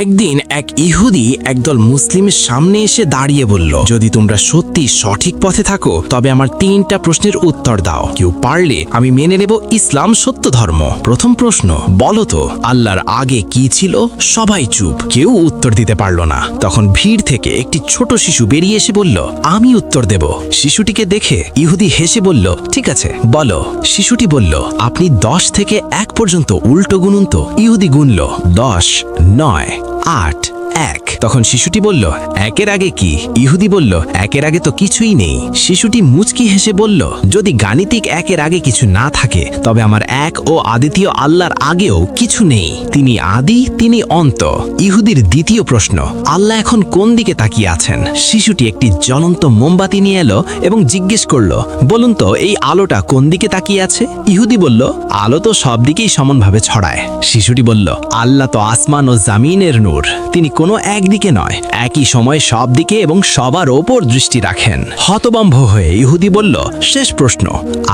একদিন এক ইহুদি একদল মুসলিমের সামনে এসে দাঁড়িয়ে বলল, যদি তোমরা সত্যি সঠিক পথে থাকো তবে আমার 3টা প্রশ্নের উত্তর দাও। কেউ পারলে আমি মেনে নেব ইসলাম সত্য ধর্ম। প্রথম প্রশ্ন, বলো তো আল্লাহর আগে কি ছিল? সবাই চুপ, কেউ উত্তর দিতে পারল না। তখন ভিড় থেকে একটি ছোট শিশু বেরিয়ে এসে বলল, আমি উত্তর দেব। শিশুটিকে দেখে ইহুদি হেসে বলল, ঠিক আছে বলো। শিশুটি বলল, আপনি 10 থেকে 1 পর্যন্ত উল্টো গুনুন তো। ইহুদি গুনল 10, 9, 8, 1। তখন শিশুটি বলল, 1-এর আগে কি? ইহুদি বলল, 1-এর আগে তো কিছুই নেই। শিশুটি মুচকি হেসে বলল, যদি গাণিতিক 1-এর আগে কিছু না থাকে তবে আমার এক ও আদিতীয় আল্লাহর আগেও কিছু নেই। তিনি আদি, তিনি অন্ত। ইহুদির দ্বিতীয় প্রশ্ন, আল্লাহ এখন কোন দিকে তাকিয়ে আছেন? শিশুটি একটি জ্বলন্ত মোমবাতি নিয়ে এলো এবং জিজ্ঞেস করলো, বলুন তো এই আলোটা কোন দিকে তাকিয়ে আছে? ইহুদি বলল, আলো তো সব দিকেই সমানভাবে ছড়ায়। শিশুটি বলল, আল্লাহ তো আসমান ও জামিনের নূর, তিনি কোনো একদিকে নয়, একই সময় সব দিকে এবং সবার ওপর দৃষ্টি রাখেন। হতভম্ব হয়ে ইহুদি বলল, শেষ প্রশ্ন,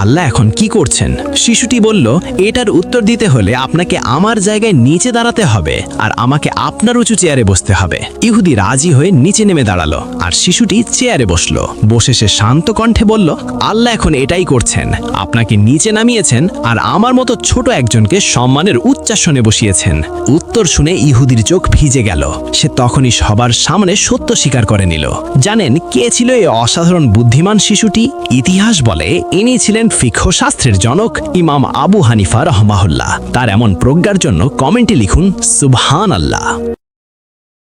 আল্লাহ এখন কি করছেন? শিশুটি বলল, এটার উত্তর দিতে হলে আপনাকে আমার জায়গায় নিচে দাঁড়াতে হবে আর আমাকে আপনার উঁচু চেয়ারে বসতে হবে। ইহুদি রাজি হয়ে নিচে নেমে দাঁড়ালো আর শিশুটি চেয়ারে বসলো। বসে সে শান্ত কণ্ঠে বলল, আল্লাহ এখন এটাই করছেন, আপনাকে নিচে নামিয়েছেন আর আমার মতো ছোট একজনকে সম্মানের উচ্চাসনে বসিয়েছেন। উত্তর শুনে ইহুদির চোখ ভিজে গেল। সে তখনই সবার সামনে সত্য স্বীকার করে নিল। জানেন কে ছিল এই অসাধারণ বুদ্ধিমান শিশুটি? ইতিহাস বলে ইনি ছিলেন ফিকহ শাস্ত্রের জনক ইমাম আবু হানিফা রহমাহুল্লাহ। তার এমন প্রজ্ঞার জন্য কমেন্টে লিখুন সুবহানাল্লাহ।